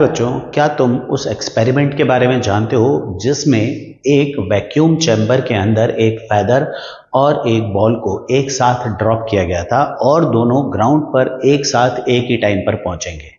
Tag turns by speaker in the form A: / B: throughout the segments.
A: बच्चों, क्या तुम उस एक्सपेरिमेंट के बारे में जानते हो जिसमें एक वैक्यूम चैम्बर के अंदर एक फेदर और एक बॉल को एक साथ ड्रॉप किया गया था और दोनों ग्राउंड पर एक साथ एक ही टाइम पर पहुंचेंगे।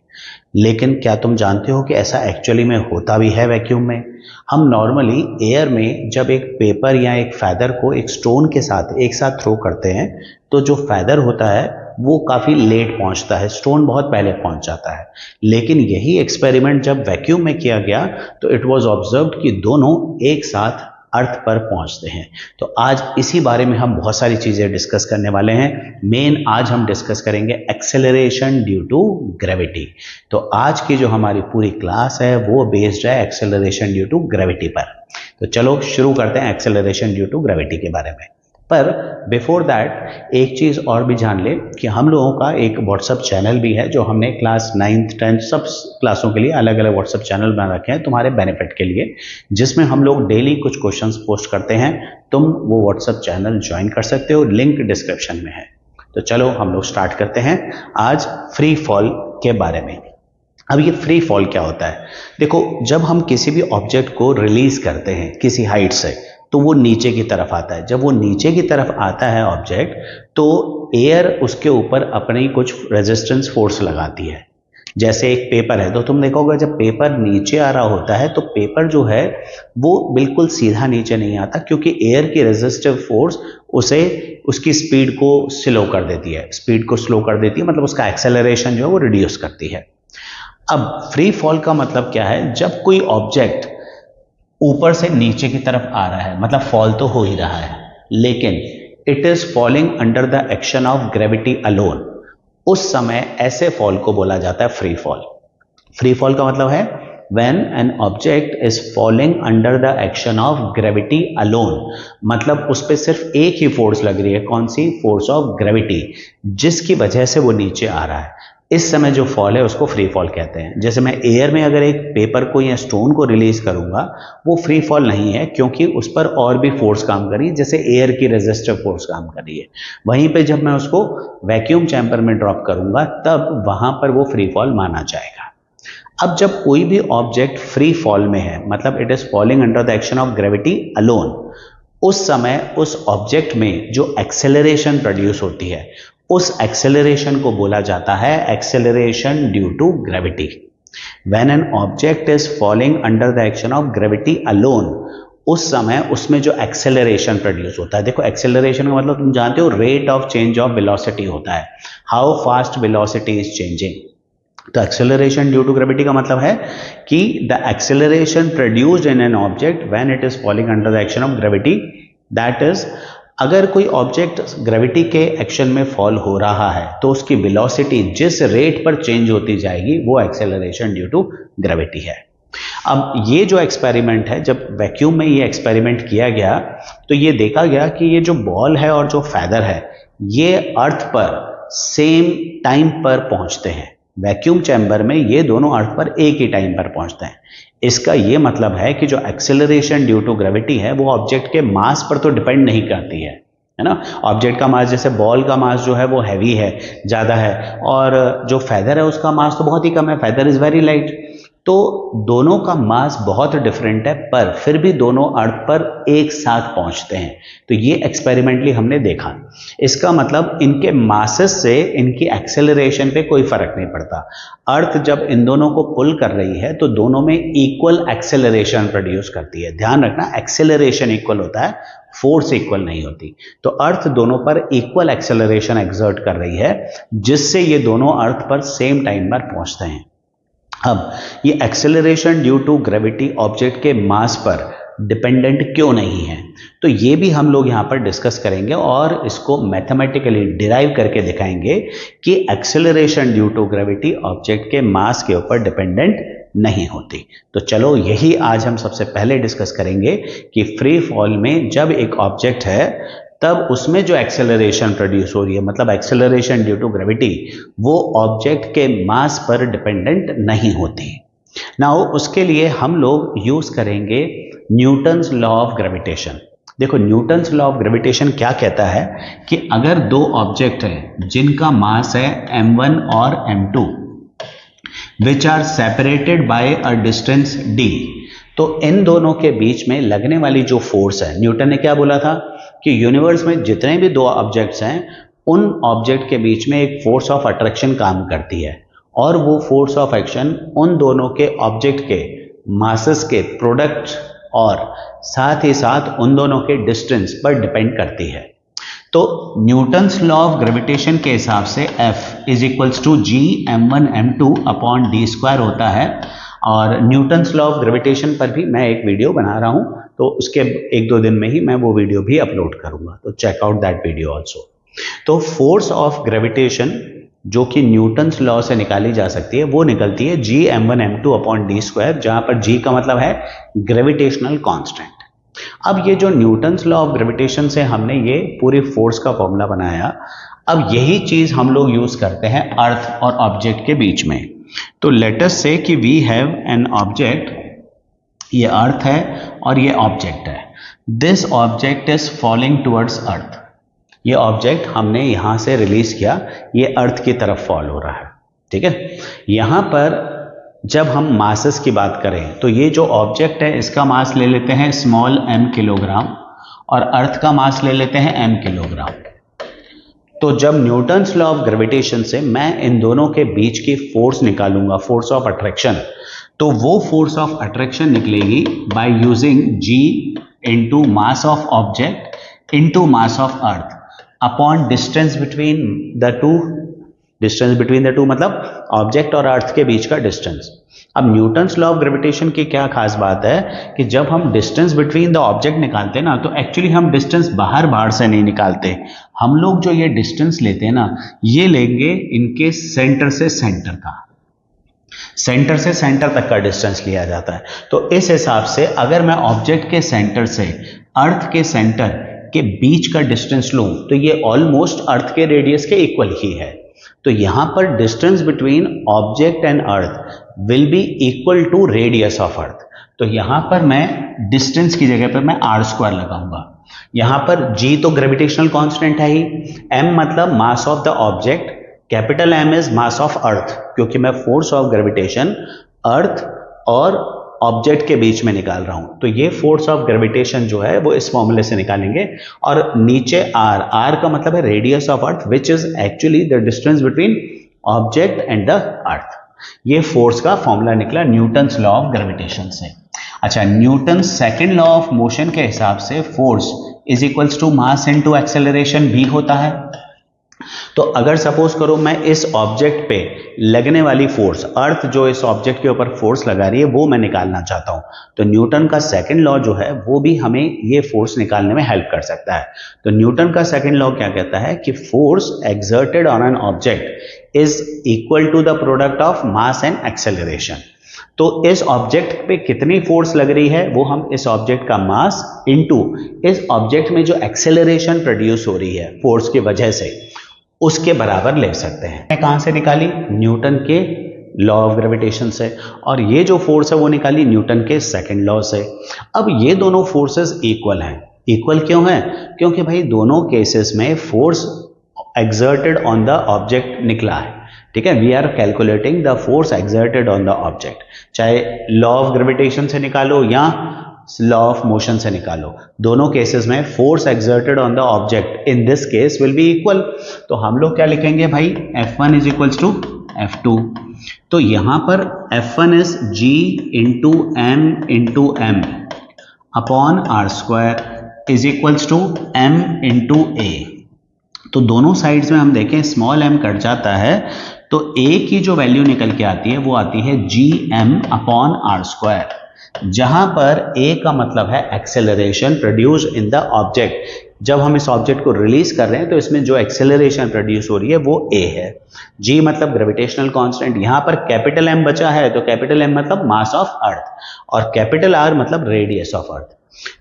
A: लेकिन क्या तुम जानते हो कि ऐसा एक्चुअली में होता भी है वैक्यूम में? हम नॉर्मली एयर में जब एक पेपर या एक फेदर को एक स्टोन के साथ एक साथ थ्रो करते हैं तो जो फेदर होता है वो काफी लेट पहुंचता है, स्टोन बहुत पहले पहुंच जाता है। लेकिन यही एक्सपेरिमेंट जब वैक्यूम में किया गया तो इट वाज ऑब्जर्व्ड कि दोनों एक साथ अर्थ पर पहुंचते हैं। तो आज इसी बारे में हम बहुत सारी चीजें डिस्कस करने वाले हैं। मेन आज हम डिस्कस करेंगे एक्सेलरेशन ड्यू टू ग्रेविटी। तो आज की जो हमारी पूरी क्लास है वो बेस्ड है एक्सेलरेशन ड्यू टू ग्रेविटी पर। तो चलो शुरू करते हैं एक्सेलरेशन ड्यू टू ग्रेविटी के बारे में। पर बिफोर दैट एक चीज और भी जान ले कि हम लोगों का एक व्हाट्सएप चैनल भी है जो हमने क्लास 9th 10th सब क्लासों के लिए अलग अलग व्हाट्सएप चैनल बना रखे हैं तुम्हारे बेनिफिट के लिए, जिसमें हम लोग डेली कुछ क्वेश्चंस पोस्ट करते हैं। तुम वो व्हाट्सएप चैनल ज्वाइन कर सकते हो, लिंक डिस्क्रिप्शन में है। तो चलो हम लोग स्टार्ट करते हैं आज फ्री फॉल के बारे में। अब ये फ्री फॉल क्या होता है? देखो, जब हम किसी भी ऑब्जेक्ट को रिलीज करते हैं किसी हाइट से तो वो नीचे की तरफ आता है। जब वो नीचे की तरफ आता है ऑब्जेक्ट, तो एयर उसके ऊपर अपनी कुछ रेजिस्टेंस फोर्स लगाती है। जैसे एक पेपर है तो तुम देखोगे जब पेपर नीचे आ रहा होता है तो पेपर जो है वो बिल्कुल सीधा नीचे नहीं आता, क्योंकि एयर की रेजिस्टिव फोर्स उसे उसकी स्पीड को स्लो कर देती है। स्पीड को स्लो कर देती है मतलब उसका एक्सेलरेशन जो है वो रिड्यूस करती है। अब फ्री फॉल का मतलब क्या है? जब कोई ऑब्जेक्ट ऊपर से नीचे की तरफ आ रहा है, मतलब फॉल तो हो ही रहा है, लेकिन it is falling under the action of gravity alone, उस समय ऐसे फॉल को बोला जाता है फ्री फॉल। फ्री फॉल का मतलब है when an object is falling under the action of gravity alone, मतलब उस पर सिर्फ एक ही फोर्स लग रही है। कौन सी? फोर्स ऑफ ग्रेविटी, जिसकी वजह से वो नीचे आ रहा है। इस समय जो फॉल है उसको फ्री फॉल कहते हैं। जैसे मैं एयर में अगर एक पेपर को या स्टोन को रिलीज करूंगा वो फ्री फॉल नहीं है, क्योंकि उस पर और भी फोर्स काम कर रही है, जैसे एयर की रेजिस्टिव फोर्स काम कर रही है। वहीं पे जब मैं उसको वैक्यूम चैम्बर में ड्रॉप करूंगा तब वहां पर वो फ्री फॉल माना जाएगा। अब जब कोई भी ऑब्जेक्ट फ्री फॉल में है, मतलब it is falling under the action of gravity alone, उस समय उस ऑब्जेक्ट में जो एक्सेलरेशन प्रोड्यूस होती है उस एक्सेलरेशन को बोला जाता है acceleration due to gravity. When an object is falling under the action of gravity alone, उस समय उसमें जो एक्सेलरेशन प्रोड्यूस होता है, देखो एक्सेलरेशन का मतलब तुम जानते हो rate of change of velocity होता है, how fast velocity is changing. तो एक्सेलरेशन ड्यू टू ग्रेविटी का मतलब है कि the acceleration produced in an object when it is falling under the action of gravity, that is अगर कोई object gravity के एक्शन में फॉल हो रहा है तो उसकी वेलोसिटी जिस रेट पर चेंज होती जाएगी वो एक्सेलरेशन ड्यू टू ग्रेविटी है। अब ये जो एक्सपेरिमेंट है, जब वैक्यूम में ये एक्सपेरिमेंट किया गया तो ये देखा गया कि ये जो बॉल है और जो फेदर है ये अर्थ पर सेम टाइम पर पहुंचते हैं। वैक्यूम चैम्बर में ये दोनों अर्थ पर एक ही टाइम पर पहुंचते हैं। इसका ये मतलब है कि जो एक्सेलरेशन ड्यू टू ग्रेविटी है वो ऑब्जेक्ट के मास पर तो डिपेंड नहीं करती है ना। ऑब्जेक्ट का मास, जैसे बॉल का मास जो है वो हैवी है, ज्यादा है, और जो फेदर है उसका मास तो बहुत ही कम है, फेदर इज वेरी लाइट। तो दोनों का मास बहुत डिफरेंट है, पर फिर भी दोनों अर्थ पर एक साथ पहुंचते हैं। तो ये एक्सपेरिमेंटली हमने देखा। इसका मतलब इनके मासेस से इनकी एक्सेलरेशन पे कोई फर्क नहीं पड़ता। अर्थ जब इन दोनों को पुल कर रही है तो दोनों में इक्वल एक्सेलरेशन प्रोड्यूस करती है। ध्यान रखना, एक्सेलरेशन इक्वल होता है, फोर्स इक्वल नहीं होती। तो अर्थ दोनों पर इक्वल एक्सेलरेशन एक्सर्ट कर रही है, जिससे ये दोनों अर्थ पर सेम टाइम पर पहुंचते हैं। अब ये acceleration due to gravity object के मास पर डिपेंडेंट क्यों नहीं है, तो ये भी हम लोग यहां पर डिस्कस करेंगे और इसको मैथमेटिकली डिराइव करके दिखाएंगे कि acceleration due to gravity object के मास के ऊपर डिपेंडेंट नहीं होती। तो चलो यही आज हम सबसे पहले डिस्कस करेंगे कि फ्री फॉल में जब एक ऑब्जेक्ट है तब उसमें जो एक्सेलरेशन प्रोड्यूस हो रही है, मतलब एक्सेलरेशन ड्यू टू ग्रेविटी, वो ऑब्जेक्ट के मास पर डिपेंडेंट नहीं होती। नाउ उसके लिए हम लोग यूज करेंगे न्यूटन्स लॉ ऑफ ग्रेविटेशन। देखो, न्यूटन्स लॉ ऑफ ग्रेविटेशन क्या कहता है कि अगर दो ऑब्जेक्ट हैं जिनका मास है m1 और m2, which are separated by a distance d। तो इन दोनों के बीच में लगने वाली जो फोर्स है, न्यूटन ने क्या बोला था कि यूनिवर्स में जितने भी दो ऑब्जेक्ट्स हैं उन ऑब्जेक्ट के बीच में एक फोर्स ऑफ अट्रैक्शन काम करती है, और वो फोर्स ऑफ एक्शन उन दोनों के ऑब्जेक्ट के मासेस के प्रोडक्ट और साथ ही साथ उन दोनों के डिस्टेंस पर डिपेंड करती है। तो न्यूटन्स लॉ ऑफ ग्रेविटेशन के हिसाब से F is equals to G m1 m2 upon d square होता है, और न्यूटन्स लॉ ऑफ ग्रेविटेशन पर भी मैं एक वीडियो बना रहा हूं, तो उसके एक दो दिन में ही मैं वो वीडियो भी अपलोड करूंगा, तो check out that video also. तो फोर्स ऑफ ग्रेविटेशन जो कि न्यूटन्स लॉ से निकाली जा सकती है वो निकलती है जी m1 m2 upon d square, जहां पर जी का मतलब है ग्रेविटेशनल कांस्टेंट। अब ये जो न्यूटन्स लॉ ऑफ ग्रेविटेशन से हमने ये पूरी फोर्स का फॉर्मूला बनाया, अब यही चीज हम लोग यूज करते हैं अर्थ और ऑब्जेक्ट के बीच में। तो लेट अस से कि वी हैव एन ऑब्जेक्ट, ये अर्थ है और ये ऑब्जेक्ट है। This object is falling towards अर्थ। ये ऑब्जेक्ट हमने यहां से रिलीज किया, ये अर्थ की तरफ फॉल हो रहा है, ठीक है। यहां पर जब हम मासेस की बात करें तो ये जो ऑब्जेक्ट है इसका मास ले लेते हैं स्मॉल m किलोग्राम, और अर्थ का मास ले लेते हैं m किलोग्राम। तो जब न्यूटन्स लॉ ऑफ ग्रेविटेशन से मैं इन दोनों के बीच की फोर्स निकालूंगा, फोर्स ऑफ अट्रैक्शन, तो वो फोर्स ऑफ अट्रैक्शन निकलेगी by using g into mass of object into mass of earth upon distance between the two. Distance between the two मतलब ऑब्जेक्ट और अर्थ के बीच का डिस्टेंस। अब न्यूटन्स लॉ ऑफ ग्रेविटेशन की क्या खास बात है कि जब हम डिस्टेंस बिटवीन द ऑब्जेक्ट निकालते हैं ना, तो एक्चुअली हम डिस्टेंस बाहर से नहीं निकालते। हम लोग जो ये डिस्टेंस लेते हैं ना, ये लेंगे इनके सेंटर से सेंटर का, सेंटर से सेंटर तक का डिस्टेंस लिया जाता है। तो इस हिसाब से अगर मैं ऑब्जेक्ट के सेंटर से अर्थ के सेंटर के बीच का डिस्टेंस लूं, तो ये ऑलमोस्ट अर्थ के रेडियस के इक्वल ही है। तो यहां पर distance between object and earth will be equal to radius of earth. तो यहां पर मैं डिस्टेंस की जगह पर मैं r स्क्वायर लगाऊंगा। यहां पर g तो ग्रेविटेशनल कांस्टेंट है ही, m मतलब मास of the object, capital M is mass of अर्थ, क्योंकि मैं फोर्स ऑफ ग्रेविटेशन अर्थ और ऑब्जेक्ट के बीच में निकाल रहा हूं। तो ये फोर्स ऑफ ग्रेविटेशन जो है वो इस फॉर्मूले से निकालेंगे, और नीचे r का मतलब है radius of earth which is actually the distance between object and the earth. ये फोर्स का फॉर्मूला निकला न्यूटन्स लॉ ऑफ ग्रेविटेशन से। अच्छा, Newton second law of motion के हिसाब से force is equals to mass into acceleration भी होता है। तो अगर सपोज करो मैं इस ऑब्जेक्ट पे लगने वाली फोर्स, अर्थ जो इस ऑब्जेक्ट के ऊपर फोर्स लगा रही है वो मैं निकालना चाहता हूं, तो न्यूटन का सेकंड लॉ जो है वो भी हमें ये फोर्स निकालने में हेल्प कर सकता है। तो न्यूटन का सेकंड लॉ क्या कहता है कि force exerted on an object is equal to the product of mass and acceleration. तो इस ऑब्जेक्ट पे कितनी फोर्स लग रही है वो हम इस ऑब्जेक्ट का मास इनटू इस ऑब्जेक्ट में जो एक्सेलरेशन प्रोड्यूस हो रही है फोर्स की वजह से, उसके बराबर ले सकते हैं। कहां से निकाली? न्यूटन के लॉ ऑफ ग्रेविटेशन से, और ये जो फोर्स है वो निकाली न्यूटन के सेकंड लॉ से। अब ये दोनों फोर्सेस इक्वल हैं। इक्वल क्यों है? क्योंकि भाई दोनों केसेस में force exerted on the object निकला है, ठीक है। We are calculating the force exerted on the object, चाहे लॉ ऑफ ग्रेविटेशन से निकालो या लॉ ऑफ मोशन से निकालो, दोनों केसेस में force exerted on the object in this case will be equal. तो हम लोग क्या लिखेंगे भाई, F1 is equals to F2। तो यहां पर F1 is G into M upon R square is equals to M into A। तो दोनों साइड्स में हम देखें स्मॉल m कट जाता है, तो A की जो वैल्यू निकल के आती है वो आती है GM अपॉन R स्क्वायर, जहां पर A का मतलब है acceleration produce in the object. जब हम इस ऑब्जेक्ट को रिलीज कर रहे हैं तो इसमें जो एक्सेलरेशन प्रोड्यूस हो रही है वो A है। G मतलब ग्रेविटेशनल कांस्टेंट, यहां पर कैपिटल M बचा है, तो कैपिटल M मतलब मास ऑफ अर्थ, और कैपिटल R मतलब रेडियस ऑफ अर्थ।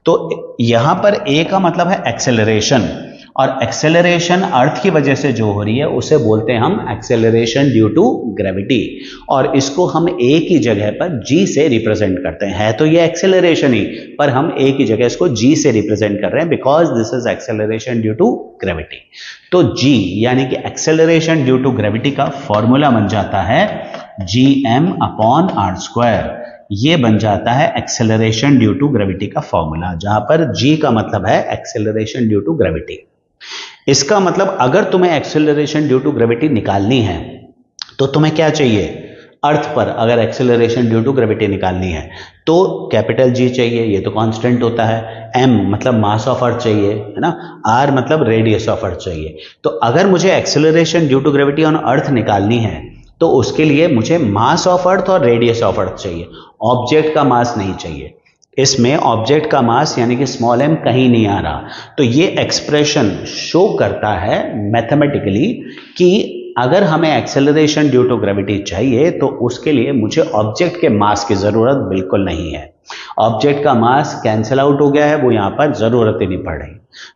A: तो यहां पर A का मतलब है एक्सेलरेशन, और एक्सेलरेशन अर्थ की वजह से जो हो रही है उसे बोलते हैं हम एक्सेलरेशन ड्यू टू ग्रेविटी, और इसको हम A की जगह पर G से रिप्रेजेंट करते हैं। है तो ये एक्सेलरेशन ही, पर हम A की जगह इसको G से रिप्रेजेंट कर रहे हैं because this is acceleration due to gravity. तो G यानी कि एक्सेलरेशन ड्यू टू ग्रेविटी का फॉर्मूला बन जाता है gm/r²। ये बन जाता है एक्सेलरेशन ड्यू टू ग्रेविटी का फॉर्मूला, जहां पर g का मतलब है एक्सेलरेशन ड्यू टू ग्रेविटी। इसका मतलब अगर तुम्हें एक्सेलरेशन ड्यू टू ग्रेविटी निकालनी है तो तुम्हें क्या चाहिए, अर्थ पर अगर एक्सेलरेशन ड्यू टू ग्रेविटी निकालनी है तो कैपिटल G चाहिए, ये तो कांस्टेंट होता है, m मतलब मास ऑफ अर्थ चाहिए, है ना, r मतलब रेडियस ऑफ अर्थ चाहिए। तो अगर मुझे acceleration due to gravity on earth निकालनी है तो उसके लिए मुझे मास ऑफ अर्थ और रेडियस ऑफ अर्थ चाहिए, ऑब्जेक्ट का मास नहीं चाहिए। इसमें ऑब्जेक्ट का मास यानी कि स्मॉल m कहीं नहीं आ रहा। तो ये एक्सप्रेशन शो करता है मैथमेटिकली कि अगर हमें एक्सेलरेशन ड्यू टू ग्रेविटी चाहिए तो उसके लिए मुझे ऑब्जेक्ट के मास की जरूरत बिल्कुल नहीं है। ऑब्जेक्ट का मास कैंसिल आउट हो गया है, वो यहां पर जरूरत ही नहीं पड़ रही।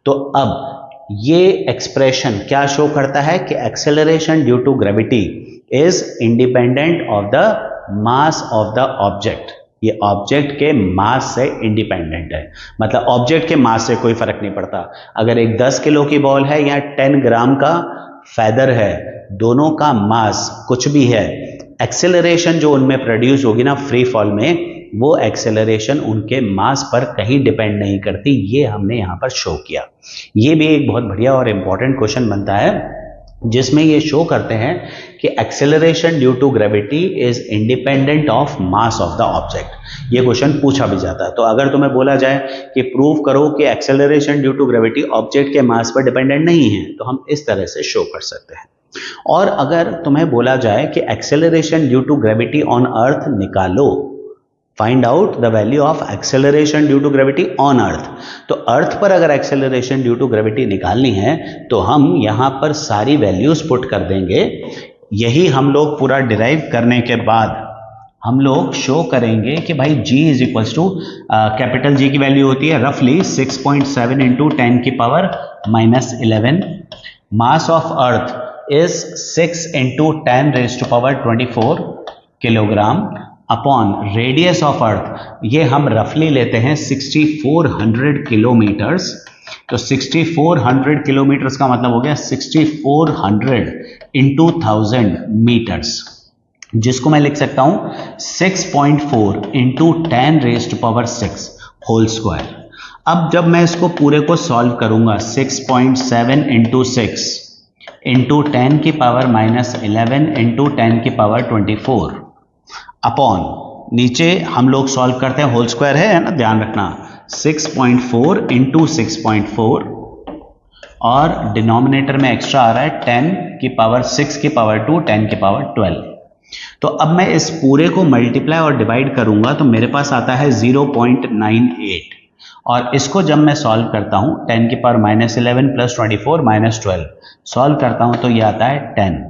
A: तो अब ये एक्सप्रेशन क्या शो करता है कि acceleration due to gravity is independent of the mass of the object. ये ऑब्जेक्ट के मास से इंडिपेंडेंट है, मतलब ऑब्जेक्ट के मास से कोई फर्क नहीं पड़ता। अगर एक 10 किलो की बॉल है या 10 ग्राम का फेदर है, दोनों का मास कुछ भी है, एक्सेलरेशन जो उनमें प्रोड्यूस होगी ना फ्री फॉल में, वो एक्सेलरेशन उनके मास पर कहीं डिपेंड नहीं करती। ये हमने यहां पर शो किया। ये भी एक बहुत बढ़िया और इंपॉर्टेंट क्वेश्चन बनता है जिसमें ये शो करते हैं कि acceleration due to gravity is independent of mass of the object. ये क्वेश्चन पूछा भी जाता है। तो अगर तुम्हें बोला जाए कि प्रूव करो कि acceleration due to gravity object के मास पर डिपेंडेंट नहीं है, तो हम इस तरह से शो कर सकते हैं। और अगर तुम्हें बोला जाए कि acceleration due to gravity on earth निकालो, find out the value of acceleration due to gravity on earth, तो अर्थ पर अगर एक्सेलरेशन ड्यू टू ग्रेविटी निकालनी है तो हम यहां पर सारी वैल्यूज पुट कर देंगे। यही हम लोग पूरा डिराइव करने के बाद हम लोग शो करेंगे कि भाई g is equals to capital G की वैल्यू होती है रफली 6.7 इंटू 10 की power -11। Mass of earth is 6 into 10 raise to power 24 kilogram upon radius of earth, ये हम रफली लेते हैं 6400 किलोमीटर्स। तो 6400 किलोमीटर्स का मतलब हो गया 6400 इंटू 1000 मीटर्स, जिसको मैं लिख सकता हूं 6.4 into 10 raise to power 6 whole square. अब जब मैं इसको पूरे को सॉल्व करूंगा 6.7 इंटू 6 इंटू 10 की पावर -11 इंटू 10 की पावर 24 अपॉन, नीचे हम लोग सॉल्व करते हैं होल स्क्वायर है ना, ध्यान रखना, 6.4 इंटू 6.4 और डिनोमिनेटर में एक्स्ट्रा आ रहा है 10 की पावर 6 की पावर 2 10 की पावर 12। तो अब मैं इस पूरे को मल्टीप्लाई और डिवाइड करूंगा तो मेरे पास आता है 0.98 और इसको जब मैं सॉल्व करता हूं 10 की पावर -11 प्लस 24 -12 सॉल्व करता हूं तो ये आता है 10।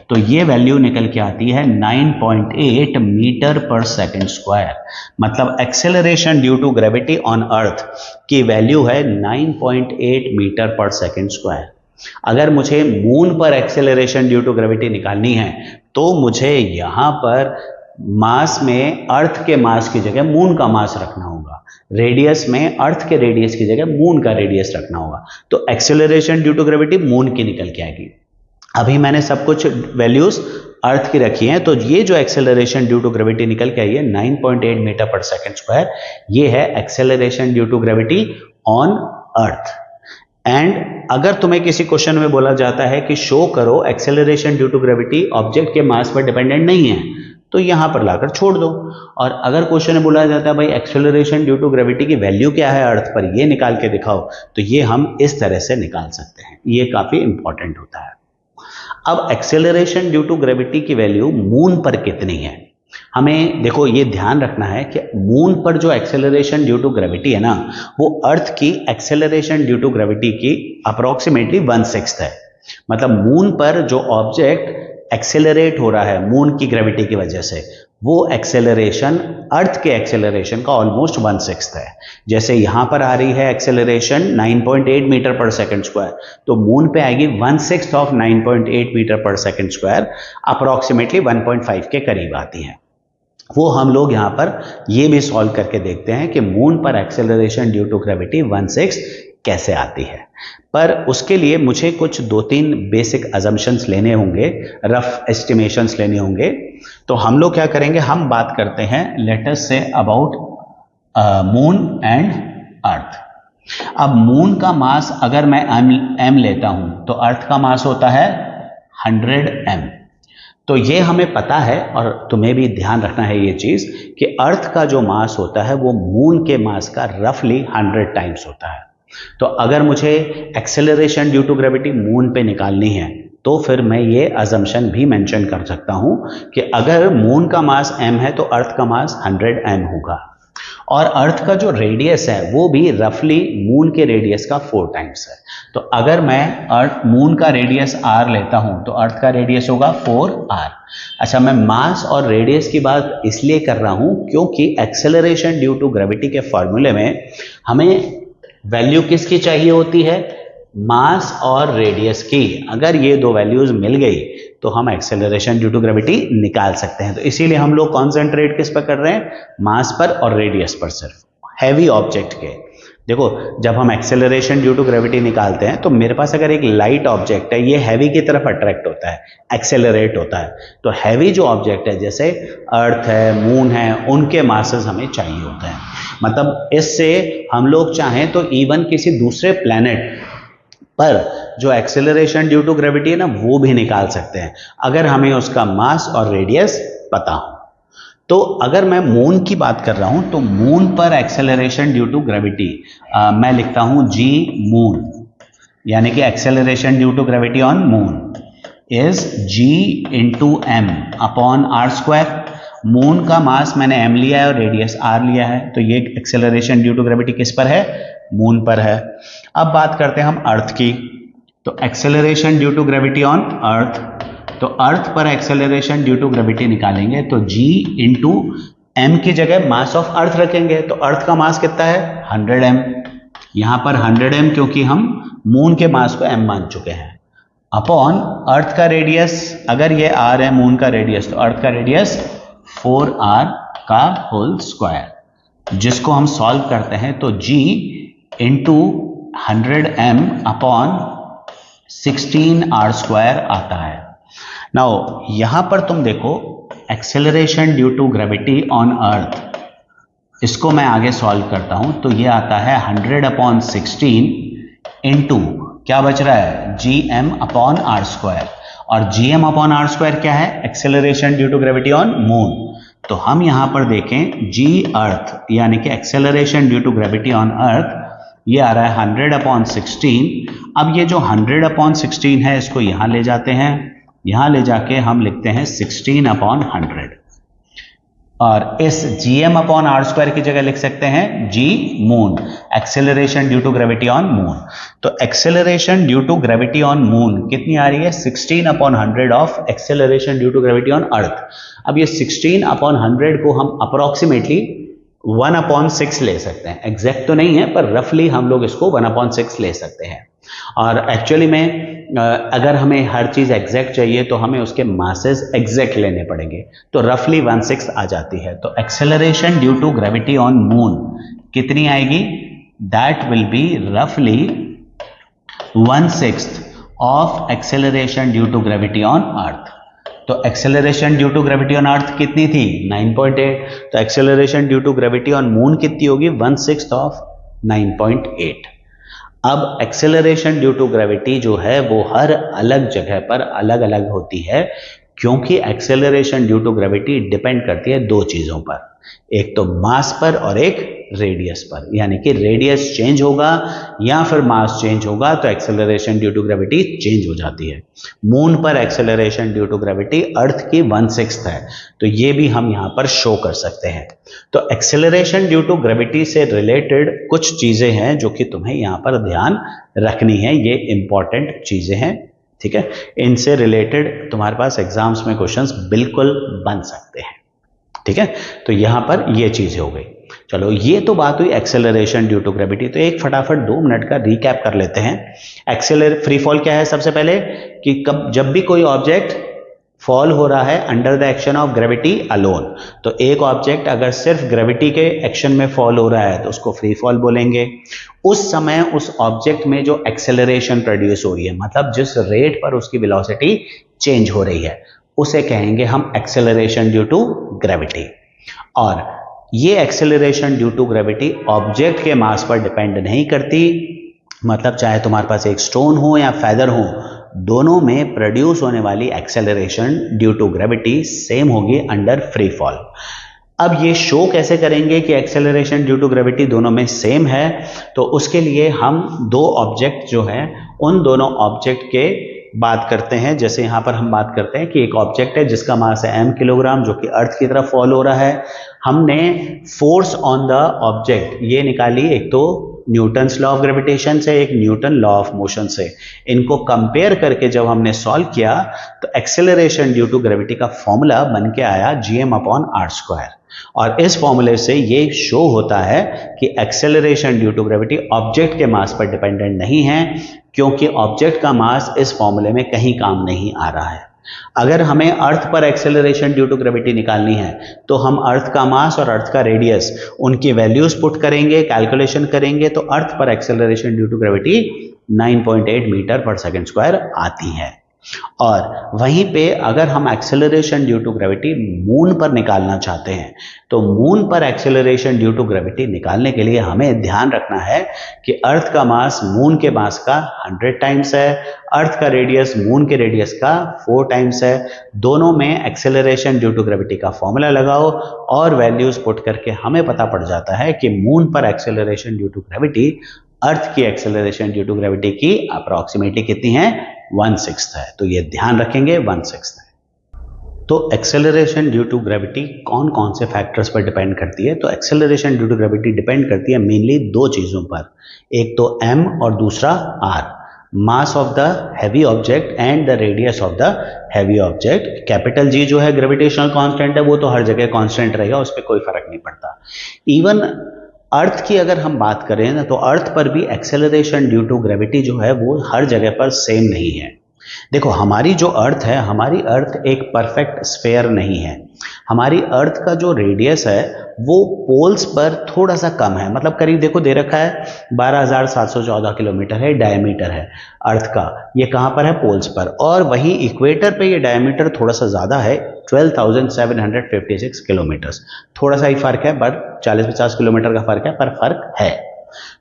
A: तो ये वैल्यू निकल के आती है 9.8 मीटर पर सेकंड स्क्वायर। मतलब acceleration due to gravity on earth की वैल्यू है 9.8 मीटर पर सेकंड स्क्वायर। अगर मुझे मून पर एक्सेलरेशन ड्यू टू ग्रेविटी निकालनी है तो मुझे यहां पर मास में अर्थ के मास की जगह मून का मास रखना होगा, रेडियस में अर्थ के रेडियस की जगह मून का रेडियस रखना होगा। तो acceleration due to gravity moon की निकल के आएगी। अभी मैंने सब कुछ वैल्यूज अर्थ की रखी हैं, तो ये जो एक्सेलरेशन ड्यू टू ग्रेविटी निकल के आई है 9.8 मीटर पर सेकंड स्क्वायर, ये है acceleration due to gravity on earth. And अगर तुम्हें किसी क्वेश्चन में बोला जाता है कि शो करो acceleration due to gravity object के मास पर डिपेंडेंट नहीं है, तो यहां पर लाकर छोड़ दो। और अगर क्वेश्चन में बोला जाता है भाई एक्सेलरेशन ड्यू टू ग्रेविटी की वैल्यू क्या है अर्थ पर, ये निकाल के दिखाओ, तो ये हम इस तरह से निकाल सकते हैं। ये काफी इंपॉर्टेंट होता है। अब एक्सेलरेशन ड्यू टू ग्रेविटी की वैल्यू मून पर कितनी है, हमें देखो ये ध्यान रखना है कि मून पर जो एक्सेलरेशन ड्यू टू ग्रेविटी है ना, वो अर्थ की एक्सेलरेशन ड्यू टू ग्रेविटी की अप्रोक्सीमेटली 1/6 है। मतलब मून पर जो ऑब्जेक्ट एक्सेलरेट हो रहा है मून की ग्रेविटी की वजह से, वो एक्सेलरेशन अर्थ के एक्सेलरेशन का ऑलमोस्ट 1/6 है। जैसे यहां पर आ रही है एक्सेलरेशन 9.8 मीटर पर सेकंड स्क्वायर, तो मून पे आएगी 1/6 ऑफ 9.8 मीटर पर सेकंड स्क्वायर, अप्रोक्सीमेटली 1.5 के करीब आती है। वो हम लोग यहां पर ये भी सॉल्व करके देखते हैं कि मून पर एक्सेलरेशन ड्यू टू ग्रेविटी 1/6 कैसे आती है। पर उसके लिए मुझे कुछ 2-3 बेसिक अजम्पशंस लेने होंगे, रफ एस्टिमेशंस लेने होंगे। तो हम लोग क्या करेंगे, हम बात करते हैं let us say about moon and earth. अब मून का मास अगर मैं m लेता हूं तो अर्थ का मास होता है 100 m। तो ये हमें पता है और तुम्हें भी ध्यान रखना है ये चीज कि अर्थ का जो मास होता है वो मून के मास का रफली 100 टाइम्स होता है। तो अगर मुझे acceleration due to gravity moon पे निकालनी है तो फिर मैं ये अजम्पशन भी मेंशन कर सकता हूं कि अगर मून का मास m है तो अर्थ का मास 100 m होगा, और अर्थ का जो रेडियस है वो भी रफली मून के रेडियस का 4 टाइम्स है। तो अगर मैं मून का रेडियस r लेता हूं तो अर्थ का रेडियस होगा 4r। अच्छा, मैं मास और रेडियस की बात इसलिए कर रहा हूं क्योंकि एक्सेलरेशन ड्यू टू ग्रेविटी के फॉर्मूले में हमें वैल्यू किसकी चाहिए होती है, मास और रेडियस की। अगर ये दो वैल्यूज मिल गई तो हम एक्सेलरेशन ड्यू टू ग्रेविटी निकाल सकते हैं। तो इसीलिए हम लोग कॉन्सेंट्रेट किस पर कर रहे हैं, मास पर और रेडियस पर, सिर्फ हैवी ऑब्जेक्ट के। देखो, जब हम एक्सेलरेशन ड्यू टू ग्रेविटी निकालते हैं तो मेरे पास अगर एक लाइट ऑब्जेक्ट है, ये हैवी की तरफ अट्रैक्ट होता है, एक्सेलरेट होता है। तो हैवी जो ऑब्जेक्ट है जैसे अर्थ है, मून है, उनके मासेस हमें चाहिए होते हैं। मतलब इससे हम लोग चाहें तो इवन किसी दूसरे प्लैनेट पर जो एक्सेलरेशन ड्यू टू ग्रेविटी है ना, वो भी निकाल सकते हैं अगर हमें उसका मास और रेडियस पता हो। तो अगर मैं मून की बात कर रहा हूं तो मून पर एक्सेलरेशन ड्यू टू ग्रेविटी मैं लिखता हूं g मून, यानी कि acceleration due to gravity on moon is g into m upon R square. Moon का मास मैंने m लिया है और रेडियस r लिया है, तो ये एक्सेलरेशन ड्यू टू ग्रेविटी किस पर है, मून पर है। अब बात करते हैं हम अर्थ की। तो acceleration due to gravity on earth, तो अर्थ पर एक्सेलरेशन ड्यू टू ग्रेविटी निकालेंगे तो g इंटू एम की जगह मास ऑफ अर्थ रखेंगे। तो अर्थ का मास कितना है, 100 m। यहां पर 100 m क्योंकि हम मून के मास को m मान चुके हैं, अपॉन अर्थ का रेडियस, अगर ये r है मून का रेडियस, तो अर्थ का रेडियस 4r का होल स्क्वायर, जिसको हम सॉल्व करते हैं तो g into 100 m upon 16r square आता है। नाउ यहां पर तुम देखो, acceleration due to gravity on earth, इसको मैं आगे सॉल्व करता हूं तो ये आता है 100 अपॉन 16 इंटू क्या बच रहा है, gm अपॉन आर स्क्वायर। और gm अपॉन आर स्क्वायर क्या है, acceleration due to gravity on moon. तो हम यहां पर देखें g अर्थ यानी कि acceleration due to gravity on earth, ये आ रहा है 100 अपॉन 16। अब ये जो 100 अपॉन 16 है इसको यहां ले जाते हैं, यहां ले जाके हम लिखते हैं 16 अपॉन 100, और इस gm अपॉन आर स्क्वायर की जगह लिख सकते हैं g moon, acceleration due to gravity on moon. तो acceleration due to gravity on moon कितनी आ रही है, 16 upon 100 of acceleration due to gravity on earth. अब ये 16 अपॉन 100 को हम अप्रोक्सीमेटली 1 अपॉन 6 ले सकते हैं, एग्जैक्ट तो नहीं है पर रफली हम लोग इसको 1 अपॉन 6 ले सकते हैं। और एक्चुअली में अगर हमें हर चीज एग्जैक्ट चाहिए तो हमें उसके मासेस एग्जैक्ट लेने पड़ेंगे, तो रफली 1/6 आ जाती है। तो acceleration due to gravity on moon कितनी आएगी, दैट विल बी रफली 1/6 of acceleration due to gravity on earth. तो acceleration due to gravity on earth कितनी थी, 9.8। तो acceleration due to gravity on moon कितनी होगी, 1/6 ऑफ 9.8। अब एक्सेलरेशन ड्यू टू ग्रेविटी जो है वो हर अलग जगह पर अलग अलग होती है, क्योंकि acceleration due to gravity depend करती है दो चीजों पर, एक तो मास पर और एक रेडियस पर। यानी कि रेडियस चेंज होगा या फिर मास चेंज होगा तो acceleration due to gravity change हो जाती है। मून पर acceleration due to gravity earth की 1/6 है, तो ये भी हम यहां पर शो कर सकते हैं। तो एक्सेलरेशन ड्यू टू ग्रेविटी से रिलेटेड कुछ चीजें हैं जो कि तुम्हें यहां पर ध्यान रखनी है, ये इंपॉर्टेंट चीजें हैं, ठीक है। इनसे रिलेटेड तुम्हारे पास एग्जाम्स में क्वेश्चंस बिल्कुल बन सकते हैं, ठीक है। तो यहां पर ये चीजें हो गई। चलो, ये तो बात हुई एक्सेलरेशन ड्यू टू ग्रेविटी। तो एक फटाफट 2 मिनट का रिकैप कर लेते हैं। फ्री फॉल क्या है, सबसे पहले कि जब भी कोई ऑब्जेक्ट फॉल हो रहा है under the action of gravity alone. तो एक ऑब्जेक्ट अगर सिर्फ ग्रेविटी के एक्शन में फॉल हो रहा है तो उसको फ्री फॉल बोलेंगे। उस समय उस ऑब्जेक्ट में जो एक्सेलरेशन प्रोड्यूस हो रही है, मतलब जिस रेट पर उसकी वेलोसिटी चेंज हो रही है, उसे कहेंगे हम एक्सेलरेशन ड्यू टू ग्रेविटी। और ये acceleration due to gravity object के मास पर डिपेंड नहीं करती, मतलब चाहे तुम्हारे पास एक स्टोन हो या फेदर हो, दोनों में प्रोड्यूस होने वाली acceleration due to gravity same होगी अंडर फ्री फॉल। अब ये शो कैसे करेंगे कि एक्सेलरेशन ड्यू टू ग्रेविटी दोनों में सेम है? तो उसके लिए हम दो ऑब्जेक्ट जो है उन दोनों ऑब्जेक्ट के बात करते हैं। जैसे यहां पर हम बात करते हैं कि एक ऑब्जेक्ट है जिसका मास है m किलोग्राम, जो कि अर्थ की तरफ फॉल हो रहा है। हमने फोर्स ऑन द ऑब्जेक्ट ये निकाली, एक तो न्यूटन्स लॉ ऑफ ग्रेविटेशन से, एक न्यूटन लॉ ऑफ मोशन से। इनको कंपेयर करके जब हमने सॉल्व किया तो एक्सेलरेशन ड्यू टू ग्रेविटी का फॉर्मूला बन के आया gm/r²। और इस फॉर्मूले से ये शो होता है कि acceleration due to gravity object के मास पर डिपेंडेंट नहीं है, क्योंकि ऑब्जेक्ट का मास इस फॉर्मूले में कहीं काम नहीं आ रहा है। अगर हमें अर्थ पर एक्सेलरेशन ड्यू टू ग्रेविटी निकालनी है तो हम अर्थ का मास और अर्थ का रेडियस, उनकी वैल्यूज पुट करेंगे, कैलकुलेशन करेंगे, तो अर्थ पर acceleration due to gravity 9.8 metre पर सेकंड स्क्वायर आती है। और वहीं पे अगर हम acceleration due to gravity moon पर निकालना चाहते हैं तो मून पर एक्सेलरेशन ड्यू टू ग्रेविटी निकालने के लिए हमें ध्यान रखना है कि अर्थ का मास मून के मास का 100 टाइम्स है, अर्थ का रेडियस मून के रेडियस का 4 टाइम्स है। दोनों में एक्सेलरेशन ड्यू टू ग्रेविटी का फॉर्मूला लगाओ और वैल्यूज पुट करके हमें पता पड़ जाता है कि मून पर acceleration due to gravity earth की एक्सेलरेशन ड्यू टू ग्रेविटी की अप्रॉक्सीमेटली कितनी है? 1/6 है। तो ये ध्यान रखेंगे 1/6 है। तो एक्सेलरेशन ड्यू टू ग्रेविटी कौन कौन से फैक्टर्स पर डिपेंड करती है? तो acceleration due to gravity depend करती है मेनली दो चीजों पर, एक तो m और दूसरा r, mass of the heavy object and the radius of the heavy object. Capital G जो है ग्रेविटेशनल कांस्टेंट है, वो तो हर जगह कांस्टेंट रहेगा, उस पर कोई फर्क नहीं पड़ता। इवन अर्थ की अगर हम बात करें ना, तो अर्थ पर भी एक्सेलरेशन ड्यू टू ग्रेविटी जो है वो हर जगह पर सेम नहीं है। देखो, हमारी जो अर्थ है, हमारी अर्थ एक परफेक्ट स्फेयर नहीं है। हमारी अर्थ का जो रेडियस है वो पोल्स पर थोड़ा सा कम है, मतलब करीब देखो दे रखा है 12,714 किलोमीटर है डायमीटर है अर्थ का। ये कहाँ पर है? पोल्स पर। और वही इक्वेटर पे ये डायमीटर थोड़ा सा ज़्यादा है, 12,756 किलोमीटर। थोड़ा सा ही फर्क है, पर 40-50 किलोमीटर का फर्क है, पर फर्क है।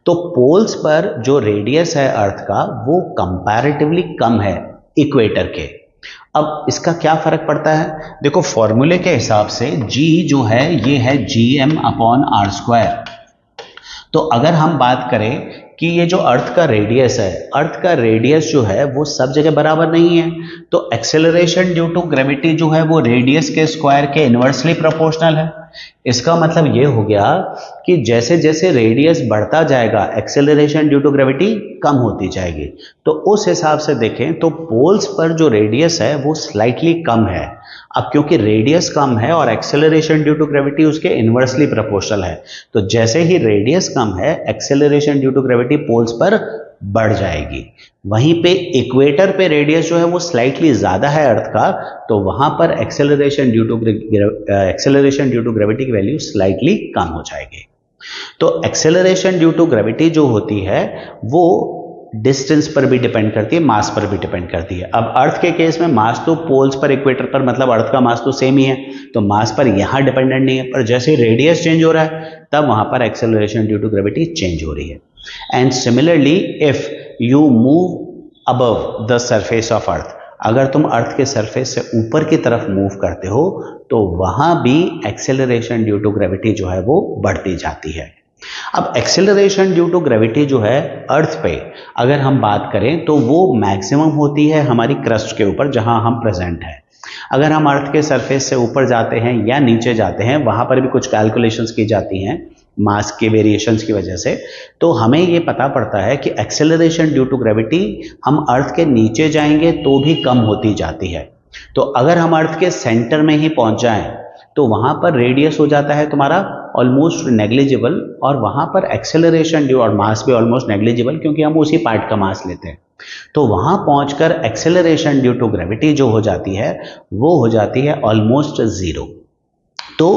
A: तो पोल्स पर जो रेडियस है अर्थ का वो कंपैरेटिवली कम है इक्वेटर के। अब इसका क्या फर्क पड़ता है? देखो, फॉर्मूले के हिसाब से G जो है ये है gm/r²। तो अगर हम बात करें कि ये जो अर्थ का रेडियस है, अर्थ का रेडियस जो है वो सब जगह बराबर नहीं है, तो एक्सेलरेशन ड्यू टू ग्रेविटी जो है वो रेडियस के स्क्वायर के इन्वर्सली प्रोपोर्शनल है। इसका मतलब ये हो गया कि जैसे जैसे रेडियस बढ़ता जाएगा एक्सेलरेशन ड्यू टू ग्रेविटी कम होती जाएगी। तो उस हिसाब से देखें तो पोल्स पर जो रेडियस है वो स्लाइटली कम है। अब क्योंकि रेडियस कम है और एक्सेलरेशन ड्यू टू ग्रेविटी उसके इन्वर्सली प्रोपोर्शनल है, तो जैसे ही रेडियस कम है acceleration due to gravity poles पर बढ़ जाएगी। वहीं पे इक्वेटर पे रेडियस जो है वो स्लाइटली ज्यादा है अर्थ का, तो वहां पर एक्सेलरेशन ड्यू टू ग्रेविटी की वैल्यू स्लाइटली कम हो जाएगी। तो एक्सेलरेशन ड्यू टू ग्रेविटी जो होती है वो डिस्टेंस पर भी डिपेंड करती है, मास पर भी डिपेंड करती है। अब अर्थ के केस में मास तो पोल्स पर, इक्वेटर पर, मतलब अर्थ का मास तो सेम ही है, तो मास पर यहां डिपेंडेंट नहीं है। पर जैसे रेडियस चेंज हो रहा है तब वहां पर acceleration due to gravity change हो रही है। And similarly if you move above the surface of earth, अगर तुम अर्थ के सरफेस से ऊपर की तरफ मूव करते हो तो वहां भी एक्सेलरेशन ड्यू टू ग्रेविटी जो है वो बढ़ती जाती है। अब एक्सेलरेशन ड्यू टू ग्रेविटी जो है अर्थ पे अगर हम बात करें तो वो मैक्सिमम होती है हमारी क्रस्ट के ऊपर जहां हम प्रेजेंट हैं। अगर हम अर्थ के सरफेस से ऊपर जाते हैं या नीचे जाते हैं, वहां पर भी कुछ कैलकुलेशंस की जाती हैं मास के वेरिएशंस की वजह से, तो हमें ये पता पड़ता है कि एक्सेलरेशन ड्यू टू ग्रेविटी हम अर्थ के नीचे जाएंगे तो भी कम होती जाती है। तो अगर हम अर्थ के सेंटर में ही पहुंच जाएं तो वहां पर रेडियस हो जाता है तुम्हारा ऑलमोस्ट नेग्लिजिबल, और वहां पर एक्सेलरेशन ड्यू और मास भी ऑलमोस्ट नेग्लिजिबल, क्योंकि हम उसी पार्ट का मास लेते हैं। तो वहां पहुंचकर एक्सेलरेशन ड्यू टू ग्रेविटी जो हो जाती है वो हो जाती है ऑलमोस्ट जीरो। तो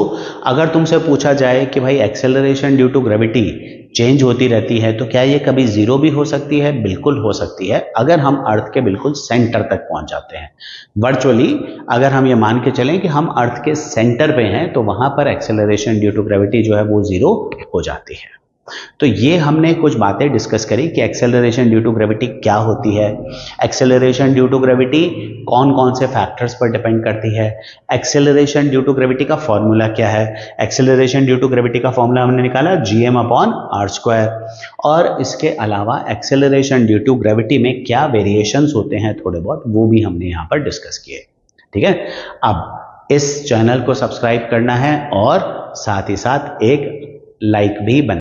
A: अगर तुमसे पूछा जाए कि भाई acceleration due to gravity change होती रहती है तो क्या ये कभी जीरो भी हो सकती है? बिल्कुल हो सकती है, अगर हम अर्थ के बिल्कुल सेंटर तक पहुंच जाते हैं। वर्चुअली अगर हम ये मान के चलें कि हम अर्थ के सेंटर पे हैं तो वहां पर एक्सेलरेशन ड्यू टू ग्रेविटी जो है वो जीरो हो जाती है। तो ये हमने कुछ बातें डिस्कस करी कि एक्सेलरेशन ड्यू टू ग्रेविटी क्या होती है, एक्सेलरेशन ड्यू टू ग्रेविटी कौन कौन से फैक्टर्स पर डिपेंड करती है, एक्सेलरेशन ड्यू टू ग्रेविटी का फॉर्मूला क्या है। एक्सेलरेशन ड्यू टू ग्रेविटी का फॉर्मूला हमने निकाला gm/r²। और इसके अलावा एक्सेलरेशन ड्यू टू ग्रेविटी में क्या वेरिएशंस होते हैं थोड़े बहुत वो भी हमने यहाँ पर डिस्कस किए। ठीक है, अब इस चैनल को सब्सक्राइब करना है और साथ ही साथ एक लाइक भी बना